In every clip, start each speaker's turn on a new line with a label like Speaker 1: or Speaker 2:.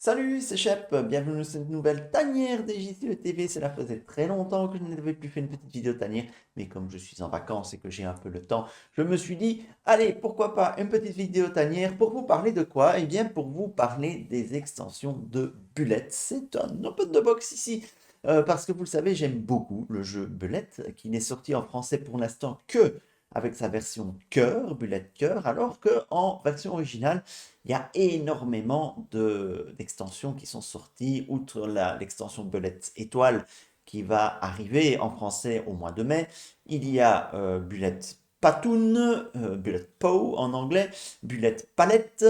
Speaker 1: Salut, c'est Shep, bienvenue dans cette nouvelle tanière des JCE TV. Cela faisait très longtemps que je n'avais plus fait une petite vidéo tanière, mais comme je suis en vacances et que j'ai un peu le temps, je me suis dit, allez, pourquoi pas une petite vidéo tanière pour vous parler de quoi? Eh bien, pour vous parler des extensions de Bullet. C'est un open the box ici, parce que vous le savez, j'aime beaucoup le jeu Bullet, qui n'est sorti en français pour l'instant que avec sa version cœur, Bullet cœur, alors qu'en version originale, il y a énormément d'extensions qui sont sorties, outre l'extension Bullet Étoile qui va arriver en français au mois de mai. Il y a Bullet Patoon, Bullet Pow en anglais, Bullet Palette,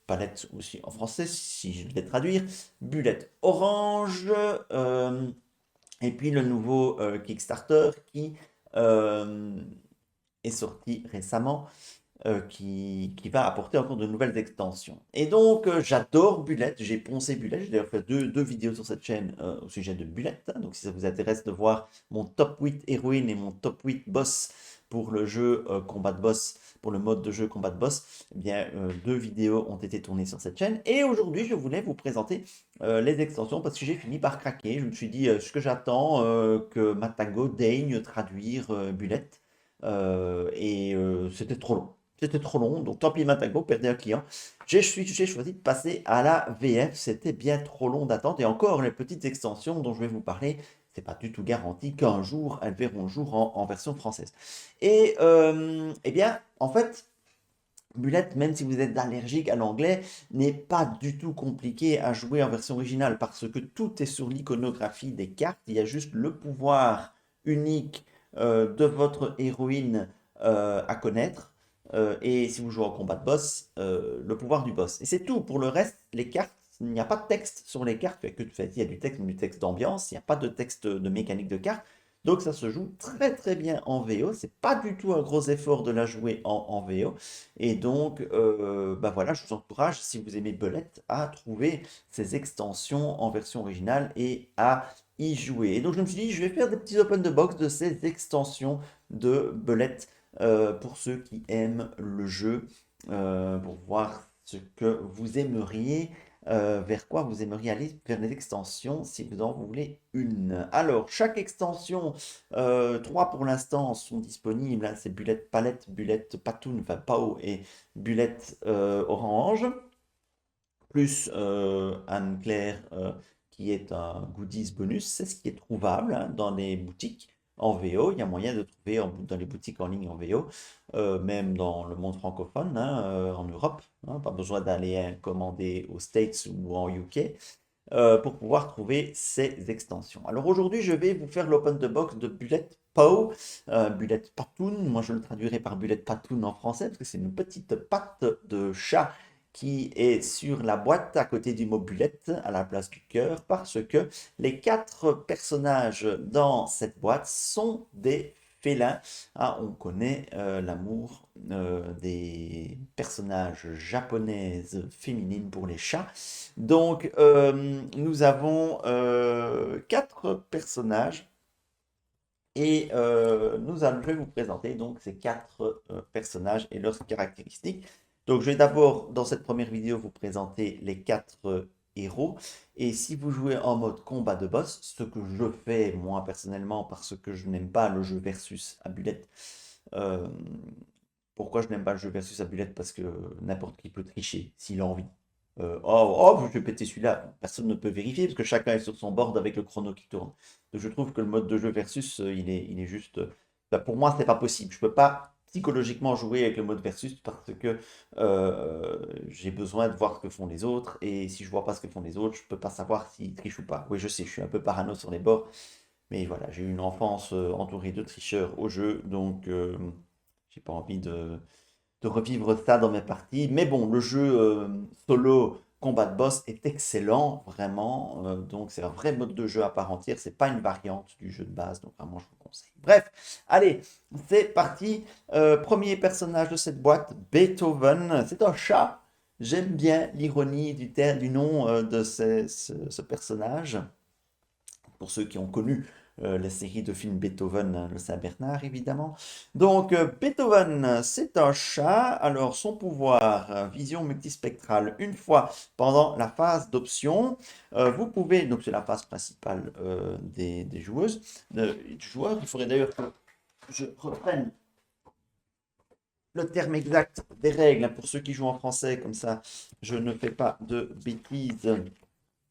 Speaker 1: Palette aussi en français si je devais traduire, Bullet Orange, et puis le nouveau Kickstarter qui euh, est sorti récemment qui va apporter encore de nouvelles extensions. Et donc, j'adore Bullet, j'ai poncé Bullet, j'ai d'ailleurs fait deux vidéos sur cette chaîne au sujet de Bullet, hein. Donc si ça vous intéresse de voir mon top 8 héroïnes et mon top 8 boss pour le jeu combat de boss, pour le mode de jeu combat de boss, eh bien, deux vidéos ont été tournées sur cette chaîne. Et aujourd'hui, je voulais vous présenter les extensions parce que j'ai fini par craquer. Je me suis dit, ce que j'attends, que Matago daigne traduire Bullet. C'était trop long. C'était trop long, donc tant pis, Matago, perdez un client. J'ai choisi de passer à la VF, c'était bien trop long d'attente. Et encore, les petites extensions dont je vais vous parler, c'est pas du tout garanti qu'un jour elles verront le jour en version française. Eh bien, en fait, Bullet, même si vous êtes allergique à l'anglais, n'est pas du tout compliqué à jouer en version originale parce que tout est sur l'iconographie des cartes. Il y a juste le pouvoir unique de votre héroïne à connaître. Et si vous jouez en combat de boss, le pouvoir du boss. Et c'est tout. Pour le reste, les cartes, il n'y a pas de texte sur les cartes. Il y a du texte, mais du texte d'ambiance. Il n'y a pas de texte de mécanique de cartes. Donc ça se joue très très bien en VO. C'est pas du tout un gros effort de la jouer en VO. Et donc, bah voilà, je vous encourage, si vous aimez Bullet, à trouver ces extensions en version originale et à y jouer. Et donc je me suis dit, je vais faire des petits open the box de ces extensions de Bullet pour ceux qui aiment le jeu, pour voir ce que vous aimeriez, vers quoi vous aimeriez aller vers les extensions si vous en voulez une. Alors, chaque extension, trois pour l'instant sont disponibles, hein, c'est Bullet Palette, Bullet Patoon, enfin Pao et Bullet Orange, plus Anne-Claire qui est un goodies bonus, c'est ce qui est trouvable hein, dans les boutiques en VO. Il y a moyen de trouver dans les boutiques en ligne en VO, même dans le monde francophone, hein, en Europe. Hein, pas besoin d'aller commander aux States ou en UK pour pouvoir trouver ces extensions. Alors aujourd'hui, je vais vous faire l'open the box de Bullet Pow, Bullet Patoon. Moi, je le traduirai par Bullet Patoon en français parce que c'est une petite patte de chat qui est sur la boîte à côté du mot bullet à la place du cœur parce que les quatre personnages dans cette boîte sont des félins. Ah, on connaît l'amour des personnages japonaises féminines pour les chats. Donc, nous avons quatre personnages et je vais vous présenter donc ces quatre personnages et leurs caractéristiques. Donc, je vais d'abord, dans cette première vidéo, vous présenter les quatre héros. Et si vous jouez en mode combat de boss, ce que je fais moi personnellement parce que je n'aime pas le jeu versus à bullet. euh, Pourquoi je n'aime pas le jeu versus à bullet? Parce que n'importe qui peut tricher s'il a envie. Je vais péter celui-là. Personne ne peut vérifier parce que chacun est sur son board avec le chrono qui tourne. Donc je trouve que le mode de jeu versus, il est juste. Bah, pour moi, c'est pas possible. Je peux pas psychologiquement jouer avec le mode versus parce que j'ai besoin de voir ce que font les autres. Et si je vois pas ce que font les autres, je peux pas savoir s'ils trichent ou pas. Oui, je sais, je suis un peu parano sur les bords. Mais voilà, j'ai eu une enfance entourée de tricheurs au jeu. Donc j'ai pas envie de revivre ça dans mes parties. Mais bon, le jeu solo combat de boss est excellent, vraiment. Donc c'est un vrai mode de jeu à part entière. C'est pas une variante du jeu de base, donc vraiment je vous conseille. Bref, allez, c'est parti. Premier personnage de cette boîte, Beethoven. C'est un chat. J'aime bien l'ironie du nom de ce personnage. Pour ceux qui ont connu la série de films Beethoven, le Saint-Bernard, évidemment. Donc, Beethoven, c'est un chat. Alors, son pouvoir, vision multispectrale, une fois pendant la phase d'option. Vous pouvez, donc c'est la phase principale des joueuses, du joueur. Il faudrait d'ailleurs que je reprenne le terme exact des règles pour ceux qui jouent en français, comme ça je ne fais pas de bêtises.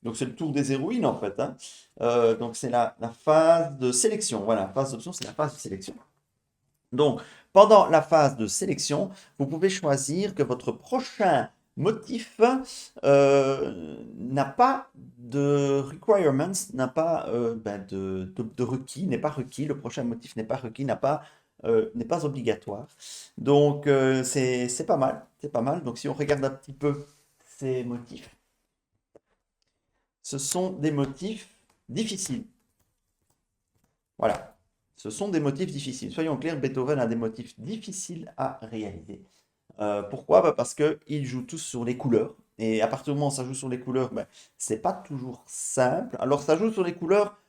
Speaker 1: Donc c'est le tour des héroïnes en fait, hein. Donc c'est la phase de sélection. Voilà, phase d'option, c'est la phase de sélection. Donc pendant la phase de sélection, vous pouvez choisir que votre prochain motif n'a pas de requirements, n'a pas de requis, n'est pas requis. Le prochain motif n'est pas requis, n'est pas obligatoire. Donc c'est pas mal, c'est pas mal. Donc si on regarde un petit peu ces motifs, ce sont des motifs difficiles. Voilà, ce sont des motifs difficiles. Soyons clairs, Beethoven a des motifs difficiles à réaliser. Pourquoi? Bah, parce qu'ils jouent tous sur les couleurs. Et à partir du moment où ça joue sur les couleurs, bah, c'est pas toujours simple. Alors ça joue sur les couleurs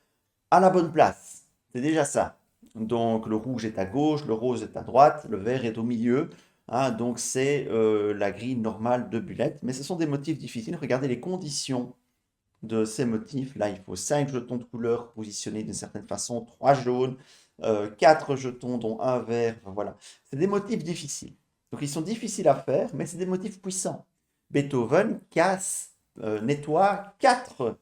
Speaker 1: à la bonne place. C'est déjà ça. Donc le rouge est à gauche, le rose est à droite, le vert est au milieu, hein. Donc c'est la grille normale de Bullet. Mais ce sont des motifs difficiles. Regardez les conditions de ces motifs. Là, il faut 5 jetons de couleur positionnés d'une certaine façon, 3 jaunes, 4 jetons dont un vert. Enfin, voilà. C'est des motifs difficiles. Donc ils sont difficiles à faire, mais c'est des motifs puissants. Beethoven casse, nettoie 4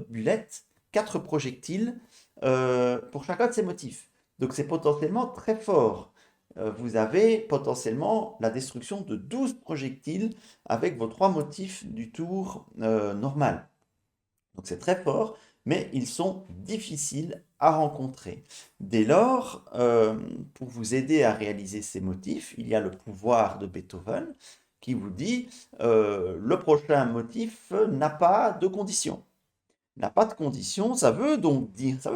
Speaker 1: bullets, 4 projectiles pour chacun de ces motifs. Donc c'est potentiellement très fort. Vous avez potentiellement la destruction de 12 projectiles avec vos 3 motifs du tour normal. Donc c'est très fort, mais ils sont difficiles à rencontrer. Dès lors, pour vous aider à réaliser ces motifs, il y a le pouvoir de Beethoven qui vous dit le prochain motif n'a pas de condition. N'a pas de condition, ça veut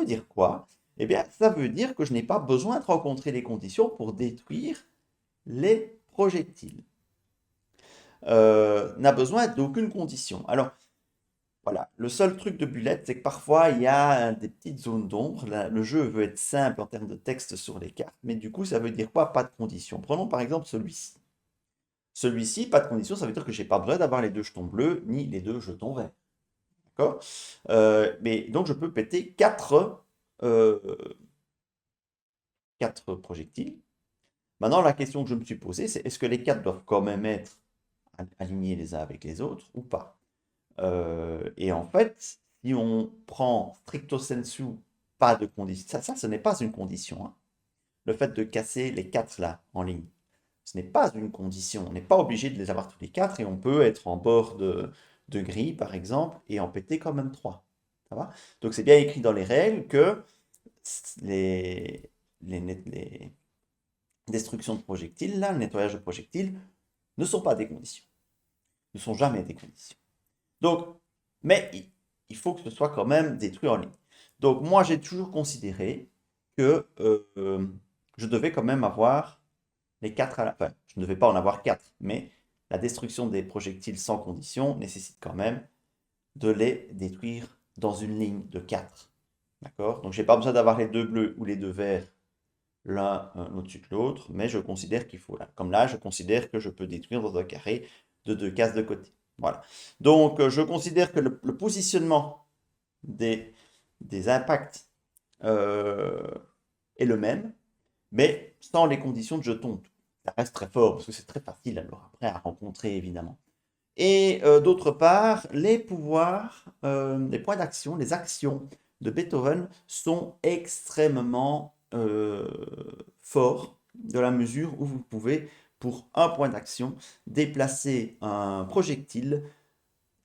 Speaker 1: dire quoi? Eh bien, ça veut dire que je n'ai pas besoin de rencontrer les conditions pour détruire les projectiles. N'a besoin d'aucune condition. Alors, voilà, le seul truc de Bullet, c'est que parfois il y a des petites zones d'ombre. Le jeu veut être simple en termes de texte sur les cartes, mais du coup, ça veut dire quoi? Pas de condition. Prenons par exemple celui-ci. Celui-ci, pas de condition, ça veut dire que j'ai pas besoin d'avoir les 2 jetons bleus ni les 2 jetons verts. D'accord? Mais donc je peux péter 4 projectiles. Maintenant, la question que je me suis posée, c'est est-ce que les 4 doivent quand même être alignés les uns avec les autres ou pas? Et en fait, si on prend stricto sensu, pas de condition, ça ce n'est pas une condition, hein. Le fait de casser les 4 là en ligne, ce n'est pas une condition. On n'est pas obligé de les avoir tous les 4 et on peut être en bord de grille, par exemple, et en péter quand même 3. Ça va? Donc c'est bien écrit dans les règles que les destructions de projectiles, là, le nettoyage de projectiles, ne sont pas des conditions. Ne sont jamais des conditions. Donc, mais il faut que ce soit quand même détruit en ligne. Donc moi, j'ai toujours considéré que je devais quand même avoir les 4 à la fin. Je ne devais pas en avoir 4, mais la destruction des projectiles sans condition nécessite quand même de les détruire dans une ligne de 4. D'accord? Donc, j'ai pas besoin d'avoir les 2 bleus ou les 2 verts l'un au-dessus de l'autre, mais je considère qu'il faut là. Comme là, je considère que je peux détruire dans un carré de 2 cases de côté. Voilà. Donc, je considère que le positionnement des impacts est le même, mais sans les conditions de jetons. Ça reste très fort parce que c'est très facile alors après à rencontrer évidemment. Et d'autre part, les pouvoirs, les points d'action, les actions de Beethoven sont extrêmement forts dans la mesure où vous pouvez, pour un point d'action, déplacer un projectile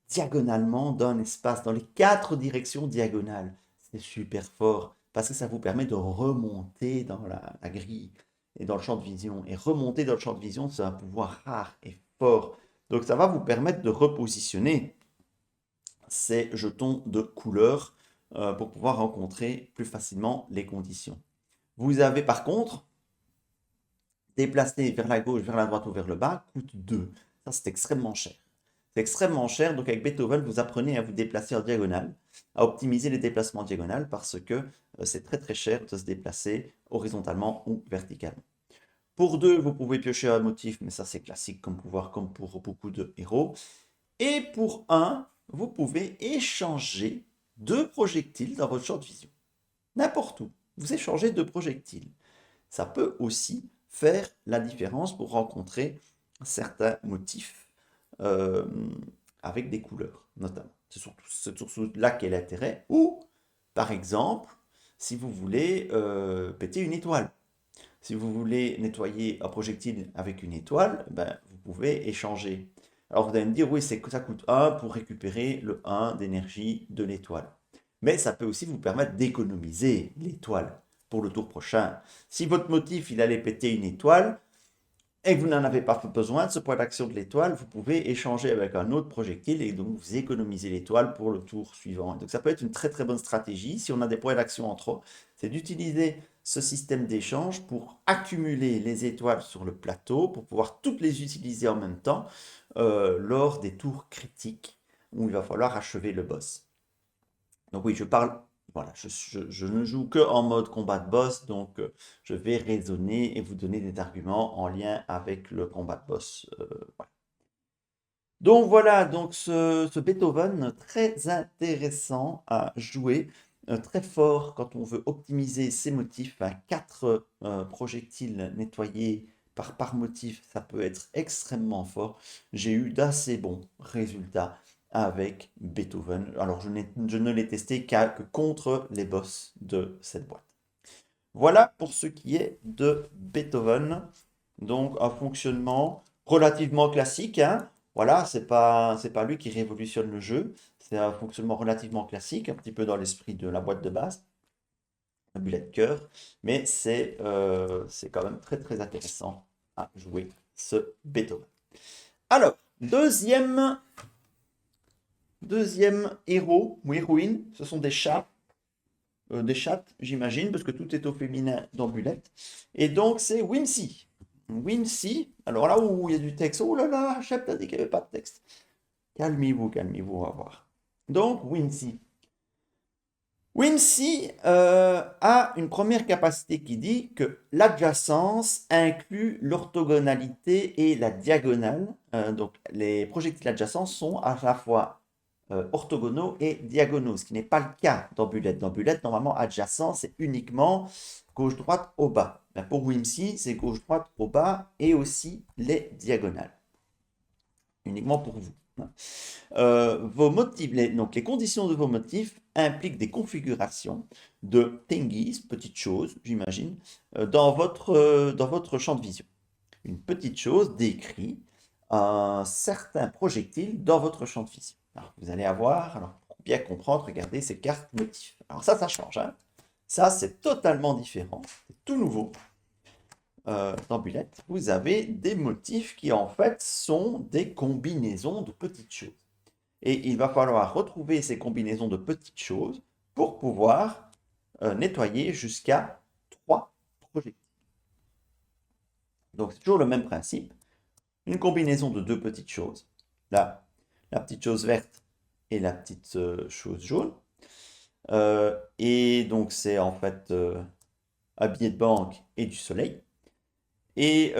Speaker 1: diagonalement d'un espace dans les 4 directions diagonales. C'est super fort parce que ça vous permet de remonter dans la grille et dans le champ de vision. Et remonter dans le champ de vision, c'est un pouvoir rare et fort. Donc ça va vous permettre de repositionner ces jetons de couleur pour pouvoir rencontrer plus facilement les conditions. Vous avez par contre, déplacer vers la gauche, vers la droite ou vers le bas, coûte 2. Ça, c'est extrêmement cher. C'est extrêmement cher. Donc avec Beethoven, vous apprenez à vous déplacer en diagonale, à optimiser les déplacements en diagonale parce que c'est très très cher de se déplacer horizontalement ou verticalement. Pour 2, vous pouvez piocher un motif, mais ça c'est classique comme pouvoir, comme pour beaucoup de héros. Et pour 1, vous pouvez échanger 2 projectiles dans votre champ de vision. N'importe où, vous échangez 2 projectiles. Ça peut aussi faire la différence pour rencontrer certains motifs euh, avec des couleurs, notamment. C'est surtout là qu'est l'intérêt. Ou, par exemple, si vous voulez péter une étoile. Si vous voulez nettoyer un projectile avec une étoile, ben, vous pouvez échanger. Alors vous allez me dire, oui, ça coûte 1 pour récupérer le 1 d'énergie de l'étoile. Mais ça peut aussi vous permettre d'économiser l'étoile pour le tour prochain. Si votre motif, il allait péter une étoile, et que vous n'en avez pas besoin de ce point d'action de l'étoile, vous pouvez échanger avec un autre projectile et donc vous économisez l'étoile pour le tour suivant. Donc ça peut être une très très bonne stratégie si on a des points d'action en trop, c'est d'utiliser ce système d'échange pour accumuler les étoiles sur le plateau, pour pouvoir toutes les utiliser en même temps lors des tours critiques où il va falloir achever le boss. Donc oui, voilà, je ne joue que en mode combat de boss, donc je vais raisonner et vous donner des arguments en lien avec le combat de boss. Voilà. Donc voilà, donc ce Beethoven très intéressant à jouer, très fort quand on veut optimiser ses motifs. 4 projectiles nettoyés par motif, ça peut être extrêmement fort. J'ai eu d'assez bons résultats avec Beethoven. Alors je ne l'ai testé que contre les boss de cette boîte. Voilà pour ce qui est de Beethoven. Donc un fonctionnement relativement classique, hein. Voilà, c'est pas lui qui révolutionne le jeu. C'est un fonctionnement relativement classique, un petit peu dans l'esprit de la boîte de base, un bullet de cœur. Mais c'est quand même très très intéressant à jouer ce Beethoven. Alors, deuxième héros ou héroïne, ce sont des chats. Des chattes, j'imagine, parce que tout est au féminin dans Bullet. Et donc, c'est Whimsy. Whimsy, alors là où il y a du texte, oh là là, chef, t'as dit qu'il n'y avait pas de texte. Calmez-vous, on va voir. Donc, Whimsy. Whimsy a une première capacité qui dit que l'adjacence inclut l'orthogonalité et la diagonale. Donc, les projectiles adjacents sont à la fois orthogonaux et diagonaux, ce qui n'est pas le cas dans Bullet. Dans Bullet, normalement, adjacent, c'est uniquement gauche-droite au bas. Ben, pour Whimsy, c'est gauche-droite au bas et aussi les diagonales. Uniquement pour vous. Vos motifs, donc les conditions de vos motifs impliquent des configurations de thingies, petites choses, j'imagine, dans votre champ de vision. Une petite chose décrit un certain projectile dans votre champ de vision. Alors, vous allez avoir, alors, pour bien comprendre, regardez ces cartes motifs. Alors ça change, hein. Ça, c'est totalement différent, c'est tout nouveau. Dans Bullet, vous avez des motifs qui en fait sont des combinaisons de petites choses. Et il va falloir retrouver ces combinaisons de petites choses pour pouvoir nettoyer jusqu'à 3 projectiles. Donc c'est toujours le même principe. Une combinaison de 2 petites choses. Là, la petite chose verte et la petite chose jaune. Et donc c'est en fait un billet de banque et du soleil. Et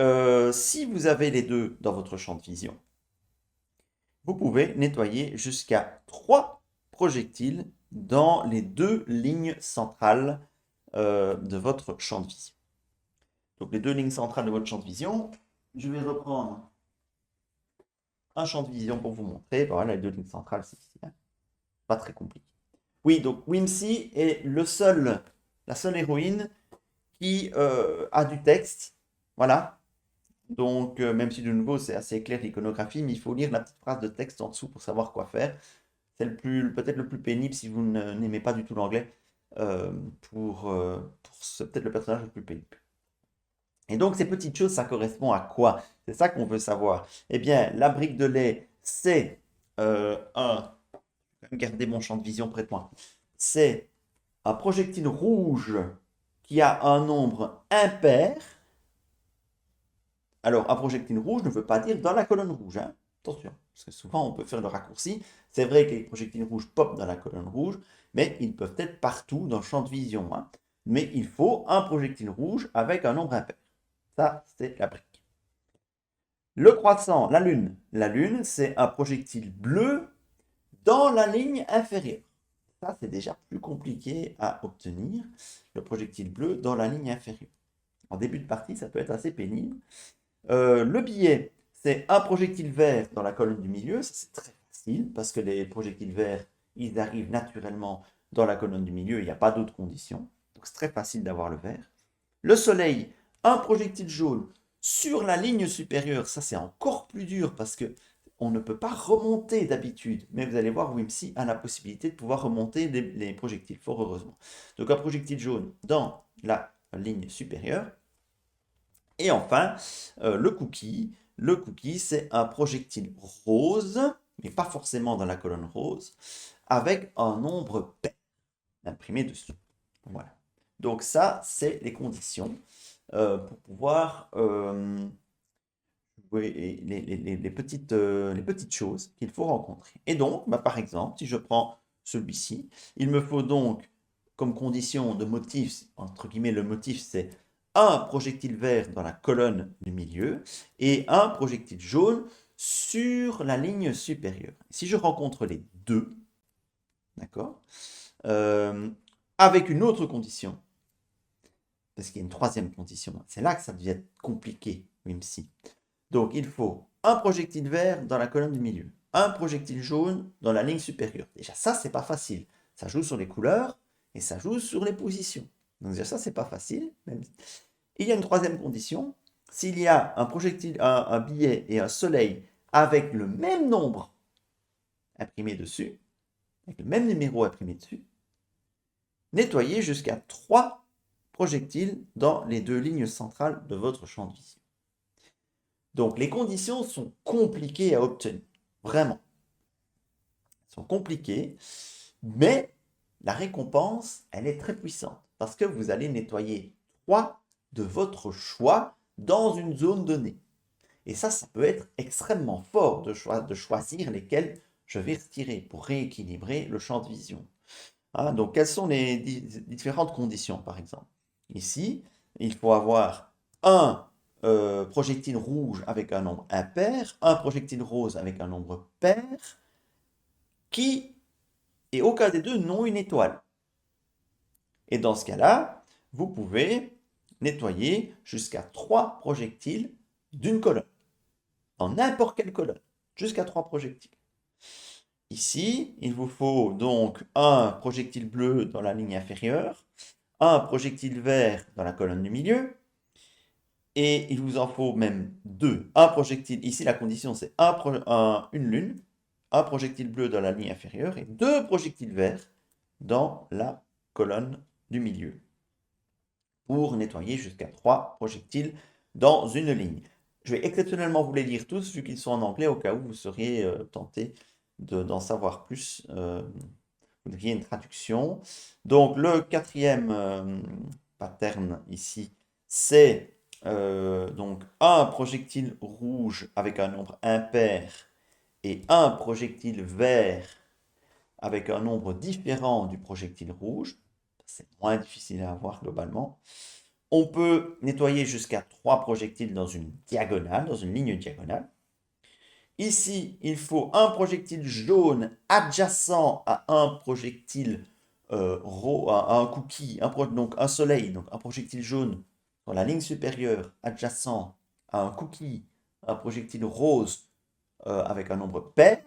Speaker 1: si vous avez les deux dans votre champ de vision, vous pouvez nettoyer jusqu'à 3 projectiles dans les 2 lignes centrales de votre champ de vision. Donc les 2 lignes centrales de votre champ de vision, je vais reprendre un champ de vision pour vous montrer. Voilà, les 2 lignes centrales, c'est ici. Hein. Pas très compliqué. Oui, donc Whimsy est la seule héroïne qui a du texte. Voilà. Donc, même si de nouveau c'est assez clair l'iconographie, mais il faut lire la petite phrase de texte en dessous pour savoir quoi faire. C'est peut-être le plus pénible si vous n'aimez pas du tout l'anglais. C'est peut-être le personnage le plus pénible. Et donc, ces petites choses, ça correspond à quoi? C'est ça qu'on veut savoir. Eh bien, la brique de lait, c'est un. Je vais garder mon champ de vision près de moi. C'est un projectile rouge qui a un nombre impair. Alors, un projectile rouge ne veut pas dire dans la colonne rouge, hein. Attention. Parce que souvent, on peut faire le raccourci. C'est vrai que les projectiles rouges popent dans la colonne rouge, mais ils peuvent être partout dans le champ de vision, hein. Mais il faut un projectile rouge avec un nombre impair. Ça, c'est la brique. Le croissant, la Lune. La Lune, c'est un projectile bleu dans la ligne inférieure. Ça, c'est déjà plus compliqué à obtenir, le projectile bleu dans la ligne inférieure. En début de partie, ça peut être assez pénible. Le billet, c'est un projectile vert dans la colonne du milieu. Ça, c'est très facile parce que les projectiles verts, ils arrivent naturellement dans la colonne du milieu. Il n'y a pas d'autres conditions. Donc, c'est très facile d'avoir le vert. Le soleil, un projectile jaune sur la ligne supérieure. Ça, c'est encore plus dur parce que on ne peut pas remonter d'habitude. Mais vous allez voir, Wimsey a la possibilité de pouvoir remonter les projectiles, fort heureusement. Donc, un projectile jaune dans la ligne supérieure. Et enfin, le cookie. Le cookie, c'est un projectile rose, mais pas forcément dans la colonne rose, avec un nombre pair imprimé dessus. Voilà. Donc ça, c'est les conditions pour pouvoir jouer les petites choses qu'il faut rencontrer. Et donc, bah, par exemple, si je prends celui-ci, il me faut donc, comme condition de motif, entre guillemets, le motif, c'est un projectile vert dans la colonne du milieu et un projectile jaune sur la ligne supérieure. Si je rencontre les deux, d'accord, avec une autre condition, parce qu'il y a une troisième condition, c'est là que ça devient compliqué, même si. Donc il faut un projectile vert dans la colonne du milieu, un projectile jaune dans la ligne supérieure. Déjà ça, c'est pas facile. Ça joue sur les couleurs et ça joue sur les positions. Donc déjà ça, c'est pas facile. Il y a une troisième condition. S'il y a un projectile, un billet et un soleil avec le même nombre imprimé dessus, avec le même numéro imprimé dessus, nettoyez jusqu'à 3 projectiles dans les deux lignes centrales de votre champ de vision. Donc les conditions sont compliquées à obtenir, vraiment. Elles sont compliquées, mais la récompense, elle est très puissante parce que vous allez nettoyer 3 de votre choix dans une zone donnée. Et ça peut être extrêmement fort de choisir lesquels je vais retirer pour rééquilibrer le champ de vision. Hein, donc, quelles sont les différentes conditions, par exemple? Ici, il faut avoir un projectile rouge avec un nombre impair, un projectile rose avec un nombre pair, qui, et aucun des deux, n'ont une étoile. Et dans ce cas-là, vous pouvez nettoyer jusqu'à 3 projectiles d'une colonne, dans n'importe quelle colonne, jusqu'à 3 projectiles. Ici, il vous faut donc un projectile bleu dans la ligne inférieure, un projectile vert dans la colonne du milieu, et il vous en faut même 2. Un projectile, ici la condition c'est une lune, un projectile bleu dans la ligne inférieure et 2 projectiles verts dans la colonne du milieu, pour nettoyer jusqu'à 3 projectiles dans une ligne. Je vais exceptionnellement vous les lire tous, vu qu'ils sont en anglais, au cas où vous seriez tenté d'en savoir plus. Vous devriez une traduction. Donc, le quatrième pattern ici, c'est donc un projectile rouge avec un nombre impair et un projectile vert avec un nombre différent du projectile rouge. C'est moins difficile à avoir globalement. On peut nettoyer jusqu'à 3 projectiles dans une diagonale, dans une ligne diagonale. Ici, il faut un projectile jaune adjacent à un projectile à un cookie, donc un soleil, donc un projectile jaune dans la ligne supérieure adjacent à un cookie, un projectile rose avec un nombre pair.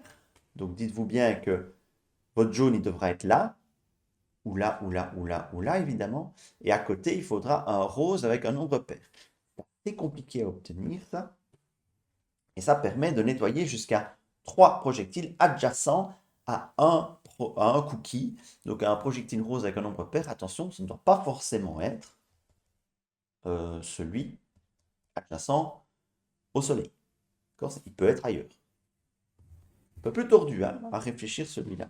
Speaker 1: Donc dites-vous bien que votre jaune, il devra être là, ou là, ou là, ou là, ou là, évidemment. Et à côté, il faudra un rose avec un nombre pair. C'est compliqué à obtenir, ça. Et ça permet de nettoyer jusqu'à 3 projectiles adjacents à un cookie. Donc un projectile rose avec un nombre pair. Attention, ce ne doit pas forcément être celui adjacent au soleil. Il peut être ailleurs. Un peu plus tordu hein, à réfléchir celui-là.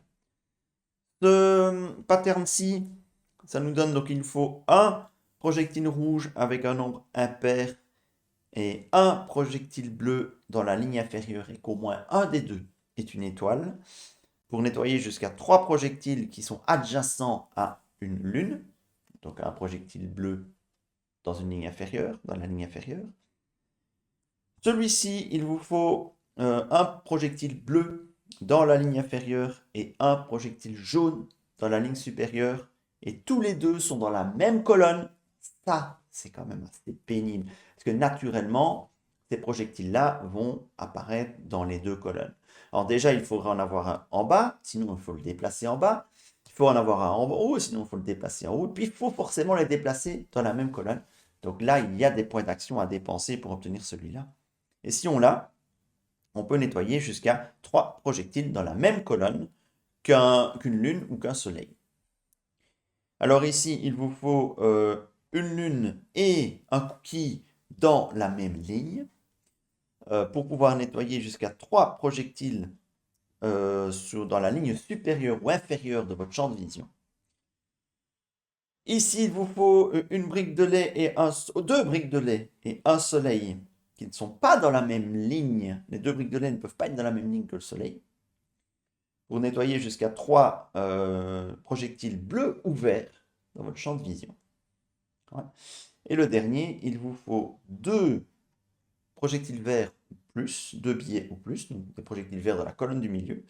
Speaker 1: Ce pattern-ci, ça nous donne donc il faut un projectile rouge avec un nombre impair et un projectile bleu dans la ligne inférieure et qu'au moins un des deux est une étoile. Pour nettoyer jusqu'à 3 projectiles qui sont adjacents à une lune, donc un projectile bleu dans une ligne inférieure, dans la ligne inférieure. Celui-ci, il vous faut un projectile bleu dans la ligne inférieure et un projectile jaune dans la ligne supérieure. Et tous les deux sont dans la même colonne. Ça, c'est quand même assez pénible. Parce que naturellement, ces projectiles-là vont apparaître dans les deux colonnes. Alors déjà, il faudra en avoir un en bas, sinon il faut le déplacer en bas. Il faut en avoir un en haut, sinon il faut le déplacer en haut. Puis il faut forcément les déplacer dans la même colonne. Donc là, il y a des points d'action à dépenser pour obtenir celui-là. Et si on l'a, on peut nettoyer jusqu'à 3 projectiles dans la même colonne qu'une lune ou qu'un soleil. Alors ici, il vous faut une lune et un cookie dans la même ligne pour pouvoir nettoyer jusqu'à 3 projectiles dans la ligne supérieure ou inférieure de votre champ de vision. Ici, il vous faut une brique de lait et deux briques de lait et un soleil qui ne sont pas dans la même ligne. Les deux briques de lait ne peuvent pas être dans la même ligne que le soleil. Pour nettoyer jusqu'à 3 projectiles bleus ou verts dans votre champ de vision. Voilà. Et le dernier, il vous faut 2 projectiles verts ou plus, 2 billets ou plus, donc des projectiles verts dans la colonne du milieu,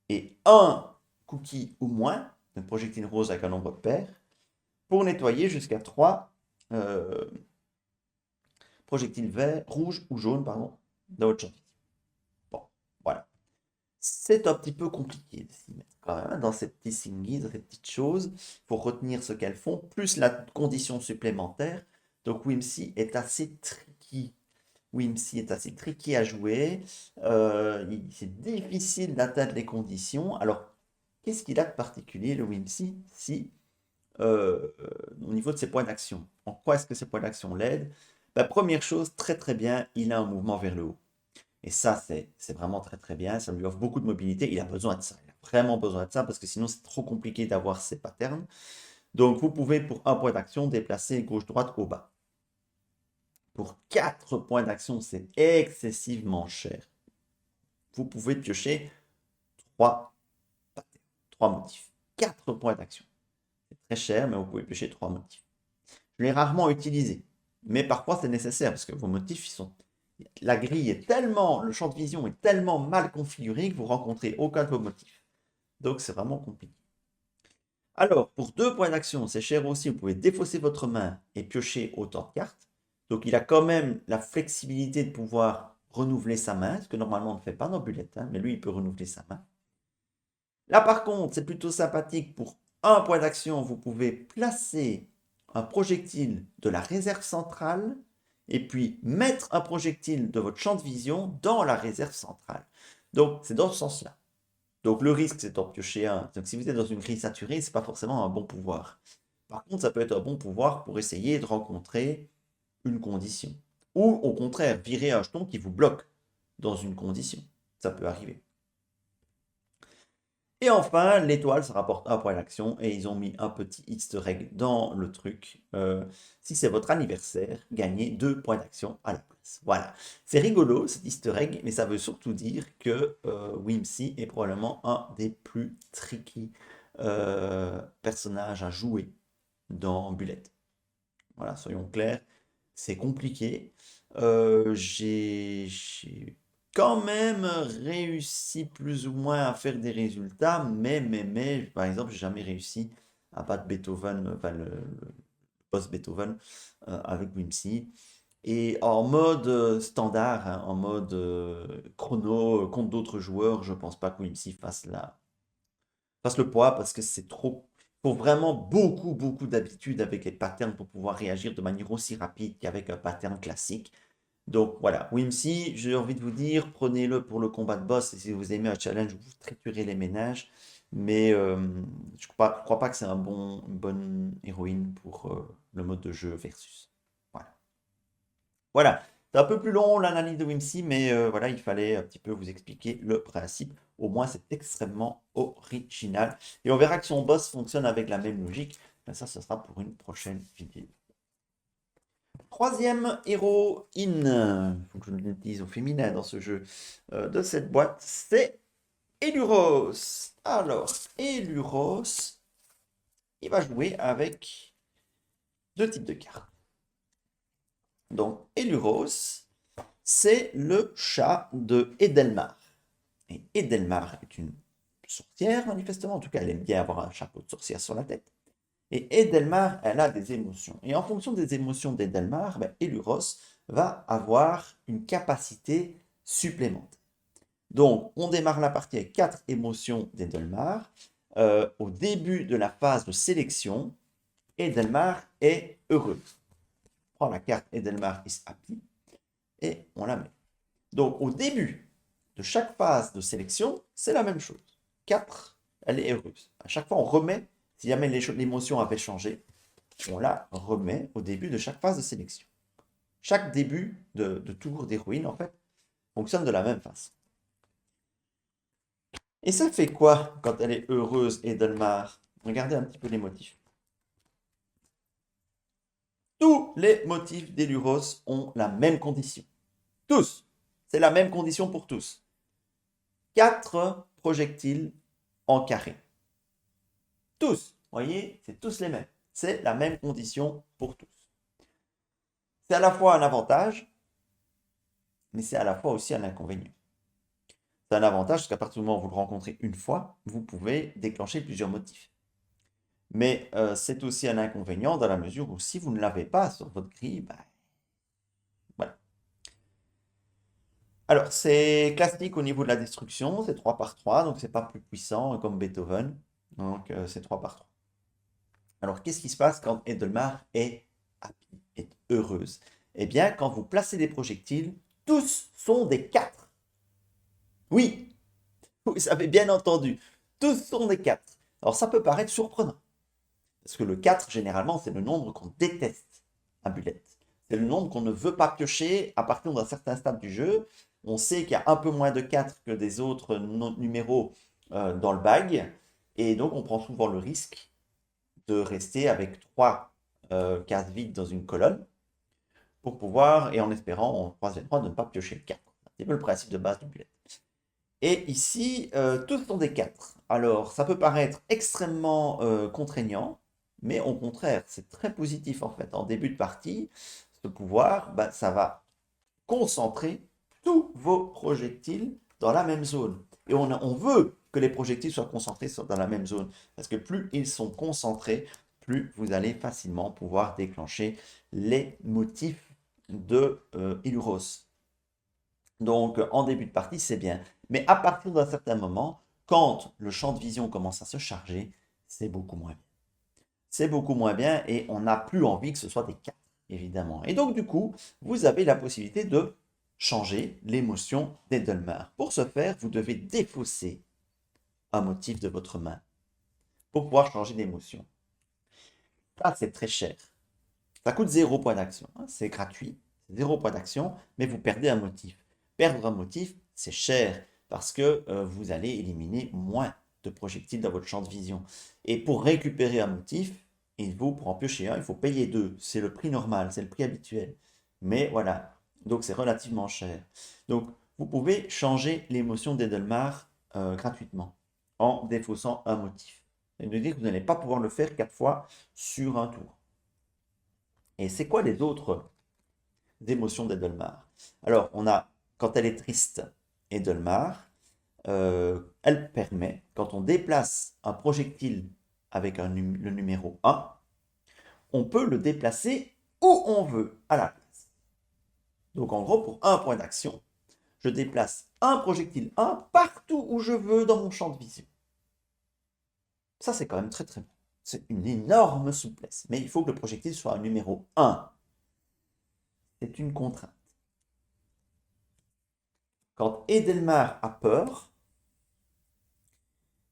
Speaker 1: et un cookie ou moins, un projectile rose avec un nombre pair, pour nettoyer jusqu'à 3 projectiles verts, rouges ou jaunes, pardon, dans votre champ de vision. Bon, voilà. C'est un petit peu compliqué de s'y mettre quand même, dans ces petits thingies, dans ces petites choses. Il faut retenir ce qu'elles font, plus la condition supplémentaire. Donc Whimsy est assez tricky. Whimsy est assez tricky à jouer. C'est difficile d'atteindre les conditions. Alors, qu'est-ce qu'il a de particulier, le Whimsy, au niveau de ses points d'action? En quoi est-ce que ces points d'action l'aident? Première chose, très très bien, il a un mouvement vers le haut. Et ça, c'est vraiment très très bien. Ça lui offre beaucoup de mobilité. Il a besoin de ça. Il a vraiment besoin de ça parce que sinon, c'est trop compliqué d'avoir ces patterns. Donc, vous pouvez, pour un point d'action, déplacer gauche-droite au bas. Pour 4 points d'action, c'est excessivement cher. Vous pouvez piocher 3 patterns, 3 motifs. 4 points d'action. C'est très cher, mais vous pouvez piocher 3 motifs. Je l'ai rarement utilisé. Mais parfois, c'est nécessaire parce que vos motifs, la grille est tellement, le champ de vision est tellement mal configuré que vous rencontrez aucun de vos motifs. Donc c'est vraiment compliqué. Alors, pour 2 points d'action, c'est cher aussi, vous pouvez défausser votre main et piocher autant de cartes. Donc il a quand même la flexibilité de pouvoir renouveler sa main, ce que normalement on ne fait pas dans Bullet, hein, mais lui il peut renouveler sa main. Là par contre, c'est plutôt sympathique, pour 1 point d'action, vous pouvez placer un projectile de la réserve centrale et puis mettre un projectile de votre champ de vision dans la réserve centrale. Donc, c'est dans ce sens-là. Donc, le risque, c'est d'en piocher un. Donc, si vous êtes dans une grille saturée, c'est pas forcément un bon pouvoir. Par contre, ça peut être un bon pouvoir pour essayer de rencontrer une condition. Ou, au contraire, virer un jeton qui vous bloque dans une condition. Ça peut arriver. Et enfin, l'étoile, ça rapporte un point d'action et ils ont mis un petit easter egg dans le truc. Si c'est votre anniversaire, gagnez 2 points d'action à la place. Voilà. C'est rigolo cet easter egg, mais ça veut surtout dire que Whimsy est probablement un des plus tricky personnages à jouer dans Bullet. Voilà, soyons clairs, c'est compliqué. J'ai quand même réussi plus ou moins à faire des résultats, mais, par exemple, j'ai jamais réussi à battre Beethoven, enfin le boss Beethoven avec Whimsy. Et en mode standard, hein, en mode chrono, contre d'autres joueurs, je pense pas que Whimsy fasse le poids parce que c'est trop. Il faut vraiment beaucoup, beaucoup d'habitude avec les patterns pour pouvoir réagir de manière aussi rapide qu'avec un pattern classique. Donc voilà, Whimsy, j'ai envie de vous dire, prenez-le pour le combat de boss et si vous aimez un challenge, vous triturez les ménages. Mais je crois pas que c'est une bonne héroïne pour le mode de jeu versus. Voilà. Voilà. C'est un peu plus long l'analyse de Whimsy, mais voilà, il fallait un petit peu vous expliquer le principe. Au moins, c'est extrêmement original. Et on verra que son boss fonctionne avec la même logique. Mais ça, ce sera pour une prochaine vidéo. Troisième héroïne, il faut que je l'utilise au féminin dans ce jeu, de cette boîte, c'est Eluros. Alors, Eluros, il va jouer avec deux types de cartes. Donc, Eluros, c'est le chat de Edelmar. Et Edelmar est une sorcière, manifestement. En tout cas, elle aime bien avoir un chapeau de sorcière sur la tête. Et Edelmar, elle a des émotions. Et en fonction des émotions d'Edelmar, Eluros va avoir une capacité supplémentaire. Donc, on démarre la partie avec 4 émotions d'Edelmar. Au début de la phase de sélection, Edelmar est heureuse. On prend la carte Edelmar is happy et on la met. Donc, au début de chaque phase de sélection, c'est la même chose. 4, elle est heureuse. À chaque fois, on remet, si jamais l'émotion avait changé, on la remet au début de chaque phase de sélection. Chaque début de tour d'héroïne, en fait, fonctionne de la même façon. Et ça fait quoi quand elle est heureuse, Edelmar? Regardez un petit peu les motifs. Tous les motifs d'Eluros ont la même condition. Tous. C'est la même condition pour tous. 4 projectiles en carré. Tous. Vous voyez, c'est tous les mêmes. C'est la même condition pour tous. C'est à la fois un avantage, mais c'est à la fois aussi un inconvénient. C'est un avantage parce qu'à partir du moment où vous le rencontrez une fois, vous pouvez déclencher plusieurs motifs. Mais c'est aussi un inconvénient dans la mesure où si vous ne l'avez pas sur votre grille, voilà. Alors, c'est classique au niveau de la destruction, c'est 3 par 3, donc c'est pas plus puissant comme Beethoven. Donc c'est 3 par 3. Alors, qu'est-ce qui se passe quand Edelmar est happy, est heureuse? Eh bien, quand vous placez des projectiles, tous sont des 4. Oui, vous avez bien entendu, tous sont des 4. Alors, ça peut paraître surprenant. Parce que le 4, généralement, c'est le nombre qu'on déteste à Bullet. C'est le nombre qu'on ne veut pas piocher à partir d'un certain stade du jeu. On sait qu'il y a un peu moins de 4 que des autres numéros dans le bag. Et donc, on prend souvent le risque de rester avec 3 cases vides dans une colonne pour pouvoir, et en espérant, en troisième fois, de ne pas piocher le 4. C'est un petit peu le principe de base du Bullet. Et ici, tous sont des 4. Alors, ça peut paraître extrêmement contraignant, mais au contraire, c'est très positif en fait. En début de partie, ce pouvoir, ça va concentrer tous vos projectiles dans la même zone. Et on veut que les projectiles soient concentrés dans la même zone, parce que plus ils sont concentrés, plus vous allez facilement pouvoir déclencher les motifs de Iluros. Donc, en début de partie, c'est bien. Mais à partir d'un certain moment, quand le champ de vision commence à se charger, c'est beaucoup moins bien. C'est beaucoup moins bien et on n'a plus envie que ce soit des 4, évidemment. Et donc, du coup, vous avez la possibilité de changer l'émotion d'Edelmar. Pour ce faire, vous devez défausser un motif de votre main pour pouvoir changer d'émotion. Ça, c'est très cher. Ça coûte 0 point d'action. C'est gratuit, 0 point d'action, mais vous perdez un motif. Perdre un motif, c'est cher parce que vous allez éliminer moins de projectiles dans votre champ de vision. Et pour récupérer un motif, pour en piocher un, il faut payer 2. C'est le prix normal, c'est le prix habituel. Mais voilà, donc c'est relativement cher. Donc vous pouvez changer l'émotion d'Edelmar gratuitement en défaussant un motif. Ça veut dire que vous n'allez pas pouvoir le faire 4 fois sur un tour. Et c'est quoi les autres émotions d'Edelmar? Alors, on a, quand elle est triste, Edelmar, elle permet, quand on déplace un projectile avec le numéro 1, on peut le déplacer où on veut à la place. Donc en gros, pour un point d'action, je déplace un projectile 1 partout où je veux dans mon champ de vision. Ça, c'est quand même très très bon. C'est une énorme souplesse. Mais il faut que le projectile soit un numéro 1. C'est une contrainte. Quand Edelmar a peur,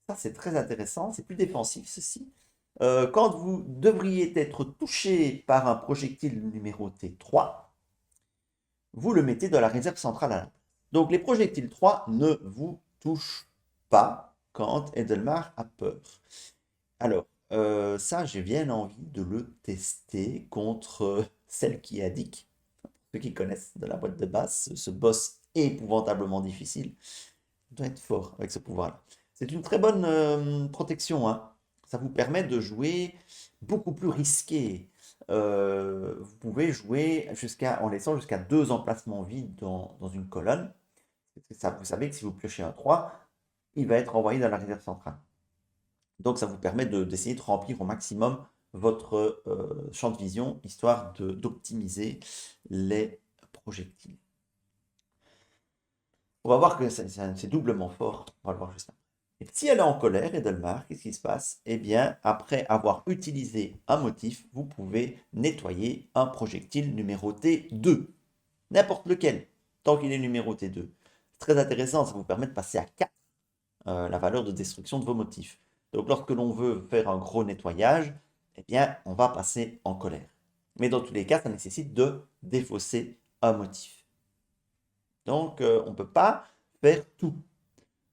Speaker 1: ça c'est très intéressant, c'est plus défensif ceci. Quand vous devriez être touché par un projectile numéroté 3, vous le mettez dans la réserve centrale à la place. Donc les projectiles 3 ne vous touchent pas quand Edelmar a peur. Alors, ça j'ai bien envie de le tester contre celle qui indique. Ceux qui connaissent de la boîte de base, ce boss est épouvantablement difficile. doit être fort avec ce pouvoir-là. C'est une très bonne protection, hein. Ça vous permet de jouer beaucoup plus risqué. Vous pouvez jouer en laissant jusqu'à 2 emplacements vides dans une colonne. Ça, vous savez que si vous piochez un 3, il va être envoyé dans la réserve centrale. Donc ça vous permet d'essayer de remplir au maximum votre champ de vision, histoire d'optimiser les projectiles. On va voir que c'est doublement fort. On va le voir juste après. Et si elle est en colère, Edelmar, qu'est-ce qui se passe? Eh bien, après avoir utilisé un motif, vous pouvez nettoyer un projectile numéroté 2. N'importe lequel, tant qu'il est numéroté 2. C'est très intéressant, ça vous permet de passer à 4 la valeur de destruction de vos motifs. Donc lorsque l'on veut faire un gros nettoyage, eh bien, on va passer en colère. Mais dans tous les cas, ça nécessite de défausser un motif. Donc, on ne peut pas faire tout.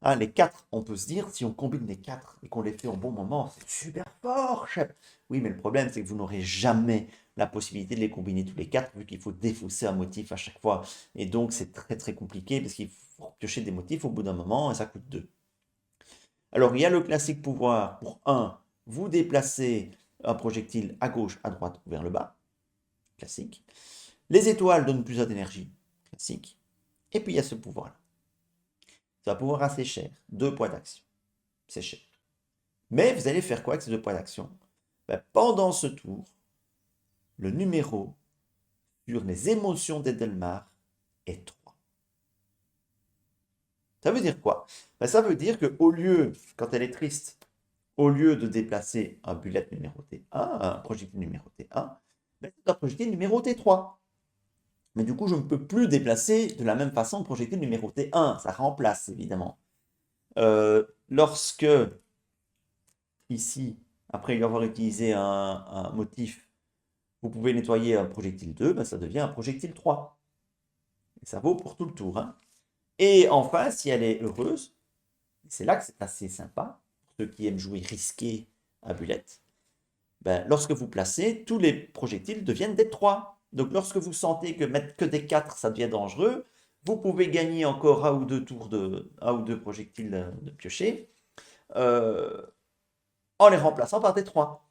Speaker 1: Hein, les 4, on peut se dire, si on combine les 4 et qu'on les fait au bon moment, c'est super fort, chef. Oui, mais le problème, c'est que vous n'aurez jamais la possibilité de les combiner tous les 4, vu qu'il faut défausser un motif à chaque fois. Et donc, c'est très très compliqué, parce qu'il faut piocher des motifs au bout d'un moment, et ça coûte 2. Alors, il y a le classique pouvoir pour 1, vous déplacez un projectile à gauche, à droite ou vers le bas. Classique. Les étoiles donnent plus d'énergie. Classique. Et puis, il y a ce pouvoir-là. C'est un pouvoir assez cher. 2 points d'action. C'est cher. Mais vous allez faire quoi avec ces 2 points d'action? Pendant ce tour, le numéro sur les émotions d'Edelmar est 3. Ça veut dire quoi? Ça veut dire qu'au lieu, quand elle est triste, au lieu de déplacer un bullet numéroté 1, un projectile numéroté 1, c'est un projectile numéroté 3. Mais du coup, je ne peux plus déplacer de la même façon le projectile numéroté 1. Ça remplace, évidemment. Lorsque, ici, après avoir utilisé un motif, vous pouvez nettoyer un projectile 2, ça devient un projectile 3. Et ça vaut pour tout le tour. Hein. Et enfin, si elle est heureuse, c'est là que c'est assez sympa, pour ceux qui aiment jouer risqué à bullet, lorsque vous placez, tous les projectiles deviennent des 3. Donc lorsque vous sentez que mettre que des 4, ça devient dangereux, vous pouvez gagner encore un ou deux projectiles de piocher en les remplaçant par des 3.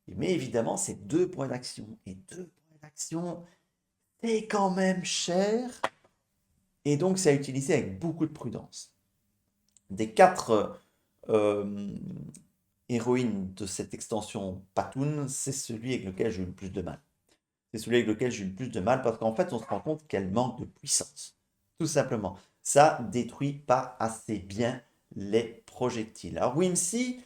Speaker 1: Mais évidemment, c'est 2 points d'action. Et 2 points d'action, c'est quand même cher. Et donc, c'est à utiliser avec beaucoup de prudence. Des 4 héroïnes de cette extension Patoon, c'est celui avec lequel j'ai eu le plus de mal. C'est celui avec lequel j'ai eu le plus de mal parce qu'en fait, on se rend compte qu'elle manque de puissance. Tout simplement. Ça détruit pas assez bien les projectiles. Alors, Whimsy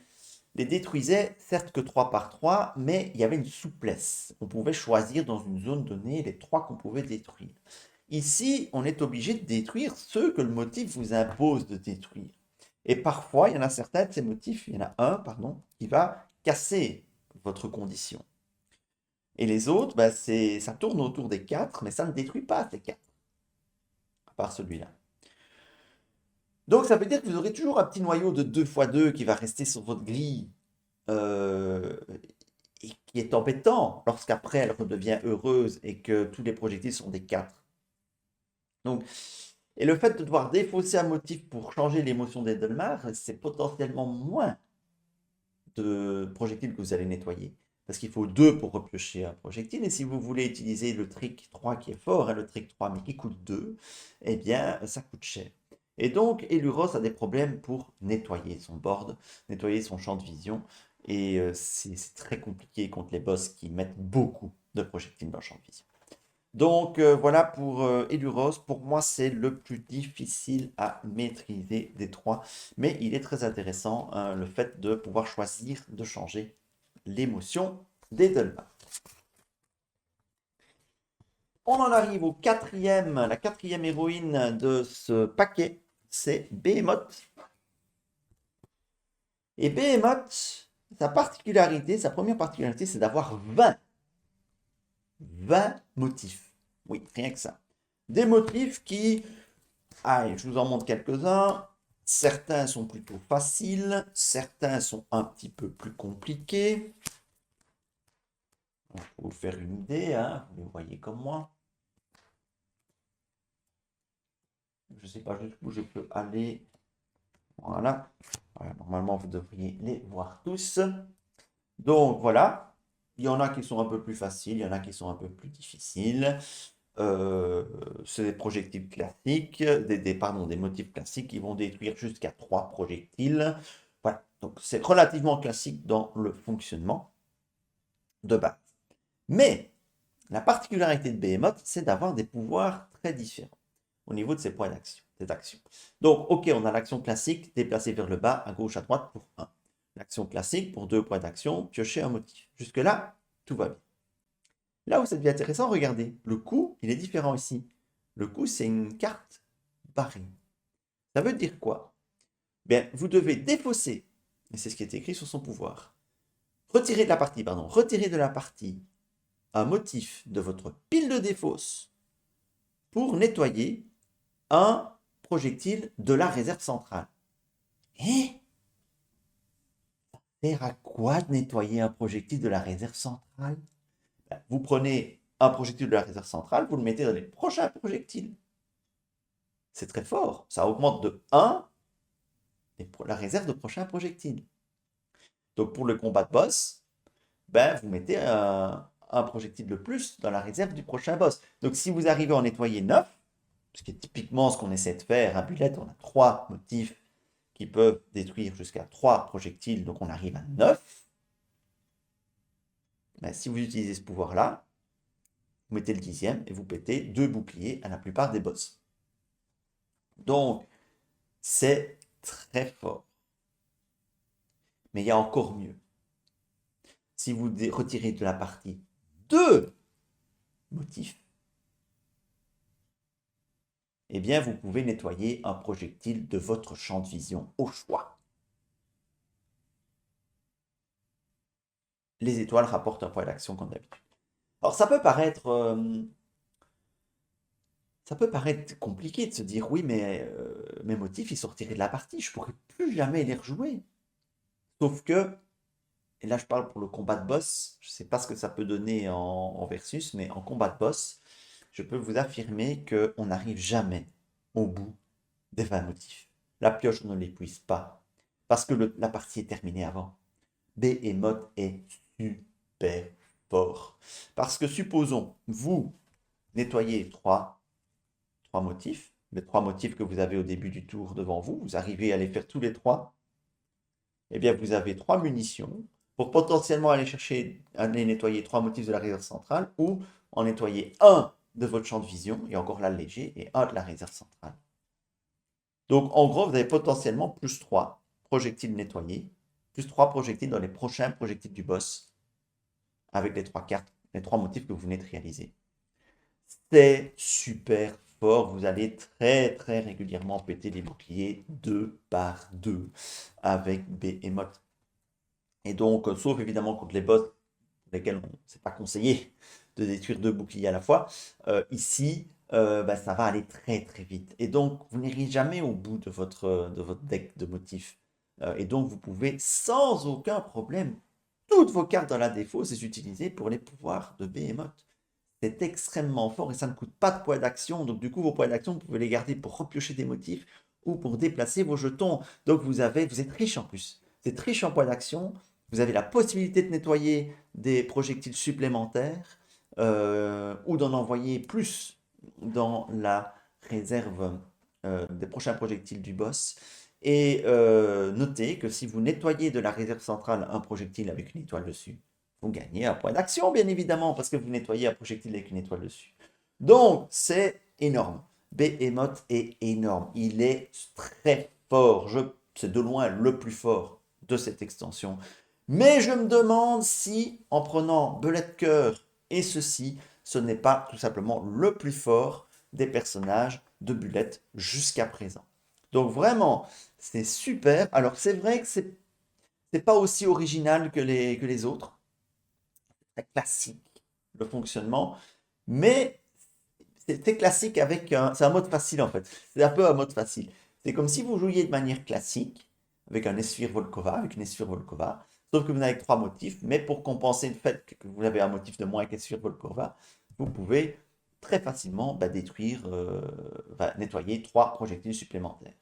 Speaker 1: les détruisait, certes que 3 par 3, mais il y avait une souplesse. On pouvait choisir dans une zone donnée les 3 qu'on pouvait détruire. Ici, on est obligé de détruire ceux que le motif vous impose de détruire. Et parfois, il y en a certains de ces motifs, il y en a un, pardon, qui va casser votre condition. Et les autres, ça tourne autour des 4, mais ça ne détruit pas ces 4, à part celui-là. Donc ça veut dire que vous aurez toujours un petit noyau de 2 x 2 qui va rester sur votre grille, et qui est embêtant lorsqu'après elle redevient heureuse et que tous les projectiles sont des 4. Donc, et le fait de devoir défausser un motif pour changer l'émotion d'Edelmar, c'est potentiellement moins de projectiles que vous allez nettoyer. Parce qu'il faut 2 pour repiocher un projectile. Et si vous voulez utiliser le trick 3 qui est fort, le trick 3 mais qui coûte 2, eh bien ça coûte cher. Et donc Eluros a des problèmes pour nettoyer son board, nettoyer son champ de vision. Et c'est très compliqué contre les boss qui mettent beaucoup de projectiles dans le champ de vision. Donc voilà pour Eluros. Pour moi, c'est le plus difficile à maîtriser des 3. Mais il est très intéressant, hein, le fait de pouvoir choisir de changer l'émotion d'Edelmar. On en arrive la quatrième héroïne de ce paquet, c'est Behemoth. Et Behemoth, sa première particularité, c'est d'avoir 20 motifs. Oui, rien que ça. Des motifs qui, allez, je vous en montre quelques-uns. Certains sont plutôt faciles, certains sont un petit peu plus compliqués. Pour vous faire une idée, hein, vous les voyez comme moi. Je ne sais pas jusqu'où je peux aller. Voilà. Voilà. Normalement, vous devriez les voir tous. Donc voilà, il y en a qui sont un peu plus faciles, il y en a qui sont un peu plus difficiles. Euh, c'est des projectiles classiques, pardon, des motifs classiques qui vont détruire jusqu'à 3 projectiles. Voilà, donc c'est relativement classique dans le fonctionnement de base. Mais la particularité de Behemoth, c'est d'avoir des pouvoirs très différents au niveau de ses points d'action, des actions. Donc, ok, on a l'action classique, déplacer vers le bas, à gauche, à droite pour 1. L'action classique, pour 2 points d'action, piocher un motif. Jusque-là, tout va bien. Là où ça devient intéressant, regardez, le coup, il est différent ici. Le coup, c'est une carte barrée. Ça veut dire quoi? Bien, vous devez défausser, et c'est ce qui est écrit sur son pouvoir, retirer de la partie un motif de votre pile de défausse pour nettoyer un projectile de la réserve centrale. Et ça sert à quoi de nettoyer un projectile de la réserve centrale? Ben, vous prenez un projectile de la réserve centrale, vous le mettez dans les prochains projectiles. C'est très fort. Ça augmente de 1 la réserve de prochains projectiles. Donc pour le combat de boss, ben, vous mettez un projectile de plus dans la réserve du prochain boss. Donc si vous arrivez à en nettoyer 9, ce qui est typiquement ce qu'on essaie de faire à Bullet, on a 3 motifs qui peuvent détruire jusqu'à 3 projectiles, donc on arrive à 9. Ben, si vous utilisez ce pouvoir-là, vous mettez le 10e et vous pétez 2 boucliers à la plupart des boss. Donc, c'est très fort. Mais il y a encore mieux. Si vous retirez de la partie 2 motifs, eh bien, vous pouvez nettoyer un projectile de votre champ de vision au choix. Les étoiles rapportent un point d'action comme d'habitude. Alors, ça peut paraître compliqué de se dire, oui, mais mes motifs, ils sont retirés de la partie, je ne pourrai plus jamais les rejouer. Sauf que, et là je parle pour le combat de boss, je ne sais pas ce que ça peut donner en versus, mais en combat de boss, je peux vous affirmer qu'on n'arrive jamais au bout des 20 motifs. La pioche ne l'épuise pas, parce que la partie est terminée avant. Behemoth est super fort. Parce que supposons, vous nettoyez 3 motifs, les 3 motifs que vous avez au début du tour devant vous, vous arrivez à les faire tous les 3, eh bien vous avez 3 munitions pour potentiellement aller nettoyer 3 motifs de la réserve centrale ou en nettoyer un de votre champ de vision, et encore là léger, et un de la réserve centrale. Donc en gros, vous avez potentiellement plus 3 projectiles nettoyés, plus 3 projectiles dans les prochains projectiles du boss, avec les 3 cartes, les 3 motifs que vous venez de réaliser. C'est super fort, vous allez très très régulièrement péter les boucliers 2 par 2 avec Behemoth. Et donc, sauf évidemment contre les boss, pour lesquels c'est pas conseillé de détruire 2 boucliers à la fois, ici, bah, ça va aller très très vite. Et donc, vous n'irez jamais au bout de votre deck de motifs. Et donc, vous pouvez sans aucun problème, toutes vos cartes dans la défausse, les utiliser pour les pouvoirs de Behemoth. C'est extrêmement fort et ça ne coûte pas de points d'action. Donc, du coup, vos points d'action, vous pouvez les garder pour repiocher des motifs ou pour déplacer vos jetons. Donc, vous êtes riche en plus. Vous êtes riche en points d'action. Vous avez la possibilité de nettoyer des projectiles supplémentaires ou d'en envoyer plus dans la réserve des prochains projectiles du boss. Et notez que si vous nettoyez de la réserve centrale un projectile avec une étoile dessus, vous gagnez un point d'action, bien évidemment, parce que vous nettoyez un projectile avec une étoile dessus. Donc, c'est énorme. Behemoth est énorme. Il est très fort. C'est de loin le plus fort de cette extension. Mais je me demande si, en prenant Belette Cœur et ceci, ce n'est pas tout simplement le plus fort des personnages de Bullet jusqu'à présent. Donc vraiment, c'est super. Alors c'est vrai que c'est pas aussi original que les autres. C'est classique, le fonctionnement. Mais c'est classique c'est un mode facile en fait. C'est un peu un mode facile. C'est comme si vous jouiez de manière classique, avec un Esphire Volkova, avec une Esphire Volkova, sauf que vous n'avez que 3 motifs, mais pour compenser le fait que vous avez un motif de moins qu'Esphire Volkova, vous pouvez très facilement détruire, nettoyer 3 projectiles supplémentaires.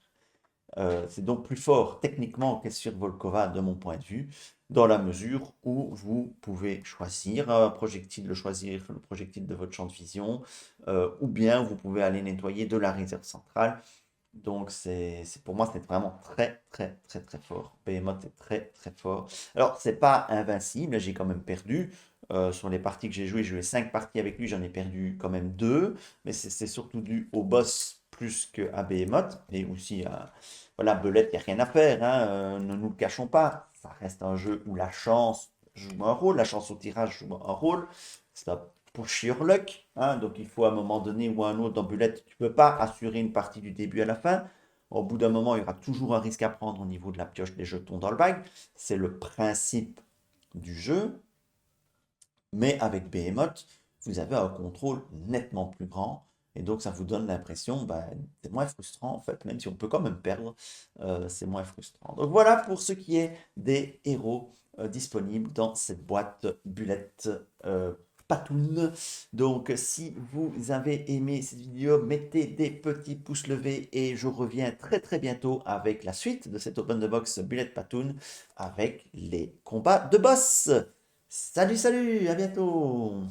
Speaker 1: C'est donc plus fort techniquement que sur Volkova de mon point de vue, dans la mesure où vous pouvez choisir un projectile, choisir le projectile de votre champ de vision, ou bien vous pouvez aller nettoyer de la réserve centrale. Donc pour moi, c'est vraiment très, très, très, très fort. Behemoth est très, très fort. Alors, c'est pas invincible, j'ai quand même perdu. Sur les parties que j'ai joué 5 parties avec lui, j'en ai perdu quand même 2. Mais c'est surtout dû au boss plus qu'à Behemoth. Et aussi à. Voilà, Belette, il n'y a rien à faire, hein, ne nous le cachons pas. Ça reste un jeu où la chance joue un rôle, la chance au tirage joue un rôle. C'est un push your luck, hein, donc il faut à un moment donné ou à un autre dans Bullet, tu ne peux pas assurer une partie du début à la fin. Au bout d'un moment, il y aura toujours un risque à prendre au niveau de la pioche des jetons dans le bag. C'est le principe du jeu. Mais avec Behemoth, vous avez un contrôle nettement plus grand. Et donc, ça vous donne l'impression, c'est moins frustrant en fait, même si on peut quand même perdre, c'est moins frustrant. Donc voilà pour ce qui est des héros disponibles dans cette boîte Bullet Patoon. Donc, si vous avez aimé cette vidéo, mettez des petits pouces levés et je reviens très très bientôt avec la suite de cette Open the Box Bullet Patoon avec les combats de boss. Salut, salut, à bientôt.